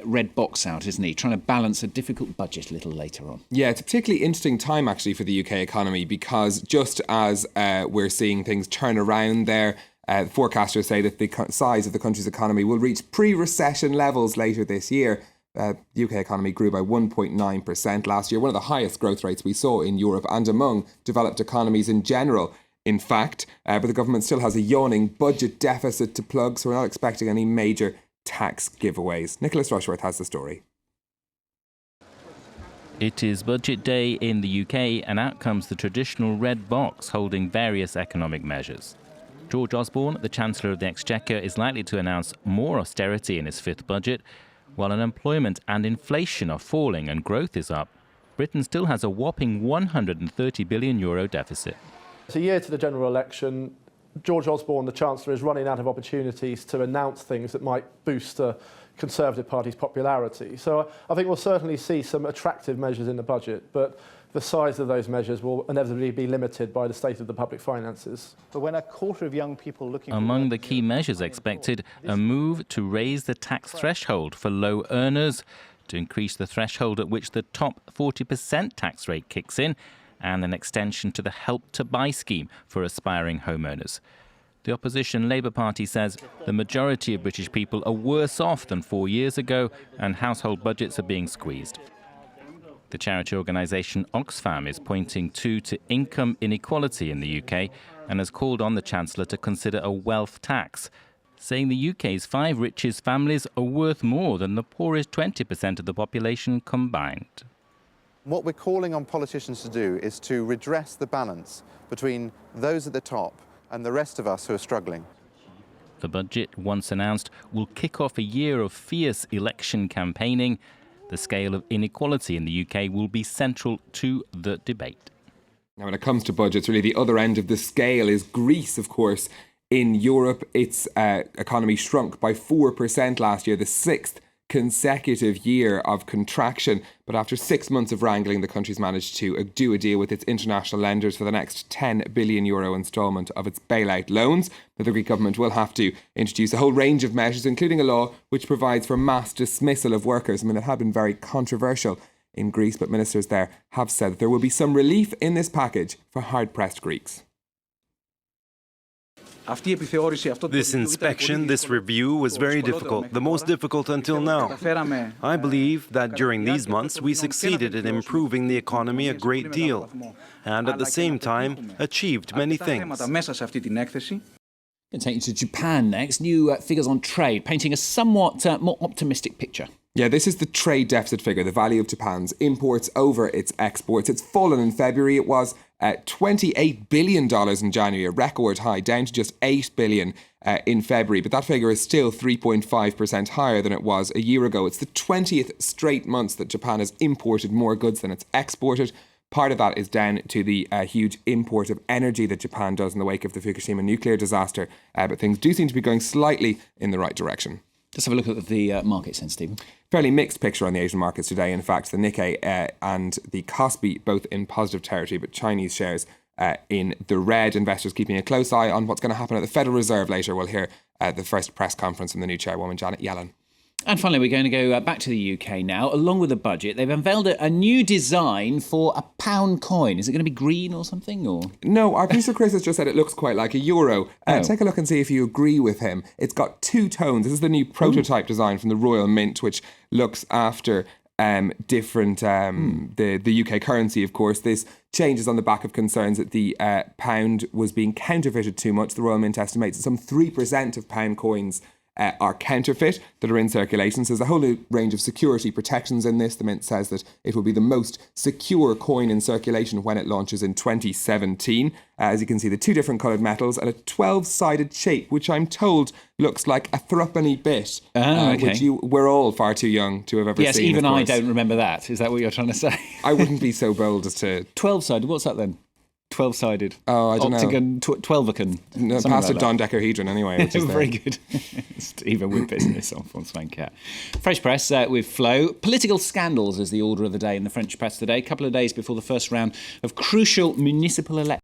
red box out, isn't he? Trying to balance a difficult budget a little later on. Yeah, it's a particularly interesting time actually for the UK economy, because just as we're seeing things turn around there, forecasters say that the size of the country's economy will reach pre-recession levels later this year. The UK economy grew by 1.9% last year, one of the highest growth rates we saw in Europe and among developed economies in general, in fact. But the government still has a yawning budget deficit to plug, so we're not expecting any major tax giveaways. Nicholas Rushworth has the story. It is budget day in the UK, and out comes the traditional red box holding various economic measures. George Osborne, the Chancellor of the Exchequer, is likely to announce more austerity in his fifth budget. While unemployment and inflation are falling and growth is up, Britain still has a whopping €130 billion deficit. It's a year to the general election. George Osborne, the Chancellor, is running out of opportunities to announce things that might boost the Conservative Party's popularity. So I think we'll certainly see some attractive measures in the budget, but the size of those measures will inevitably be limited by the state of the public finances. But when a quarter of young people looking Among the key measures expected, a move to raise the tax threshold for low earners, to increase the threshold at which the top 40% tax rate kicks in, and an extension to the Help to Buy scheme for aspiring homeowners. The opposition Labour Party says the majority of British people are worse off than 4 years ago, and household budgets are being squeezed. The charity organisation Oxfam is pointing to income inequality in the UK and has called on the Chancellor to consider a wealth tax, saying the UK's 5 richest families are worth more than the poorest 20% of the population combined. What we're calling on politicians to do is to redress the balance between those at the top and the rest of us who are struggling. The budget, once announced, will kick off a year of fierce election campaigning. The scale of inequality in the UK will be central to the debate. Now, when it comes to budgets, really the other end of the scale is Greece, of course. In Europe, its economy shrunk by 4% last year, the 6th consecutive year of contraction. But after 6 months of wrangling, the country's managed to do a deal with its international lenders for the next €10 billion instalment of its bailout loans. But the Greek government will have to introduce a whole range of measures, including a law which provides for mass dismissal of workers. I mean, it had been very controversial in Greece, but ministers there have said that there will be some relief in this package for hard-pressed Greeks. This inspection, this review was very difficult, the most difficult until now. I believe that during these months we succeeded in improving the economy a great deal and at the same time achieved many things. Going to take you to Japan next. New figures on trade, painting a somewhat more optimistic picture. Yeah, this is the trade deficit figure, the value of Japan's imports over its exports. It's fallen in February. It was $28 billion in January, a record high, down to just $8 billion in February. But that figure is still 3.5% higher than it was a year ago. It's the 20th straight month that Japan has imported more goods than it's exported. Part of that is down to the huge import of energy that Japan does in the wake of the Fukushima nuclear disaster. But things do seem to be going slightly in the right direction. Let's have a look at the markets then, Stephen. Fairly mixed picture on the Asian markets today. In fact, the Nikkei and the Kospi both in positive territory, but Chinese shares in the red. Investors keeping a close eye on what's going to happen at the Federal Reserve later. We'll hear the first press conference from the new chairwoman, Janet Yellen. And finally, we're going to go back to the UK now. Along with the budget, they've unveiled a new design for a pound coin. Is it going to be green or something? Or no, our producer Chris has just said it looks quite like a euro. Take a look and see if you agree with him. It's got 2 tones. This is the new prototype design from the Royal Mint, which looks after different the UK currency, of course. This changes on the back of concerns that the pound was being counterfeited too much. The Royal Mint estimates that some 3% of pound coins are counterfeit that are in circulation. So there's a whole new range of security protections in this. The Mint says that it will be the most secure coin in circulation when it launches in 2017. As you can see, the 2 different coloured metals and a 12-sided shape, which I'm told looks like a threepenny bit, which we're all far too young to have ever seen. Yes, even I don't remember that. Is that what you're trying to say? I wouldn't be so bold as to... 12-sided, what's that then? 12-sided. Oh, I don't know. Twelvicon. No, past a dodecahedron anyway. Which is very good. Stephen with business on Swank. Fresh Press with Flo. Political scandals is the order of the day in the French press today. A couple of days before the first round of crucial municipal elections.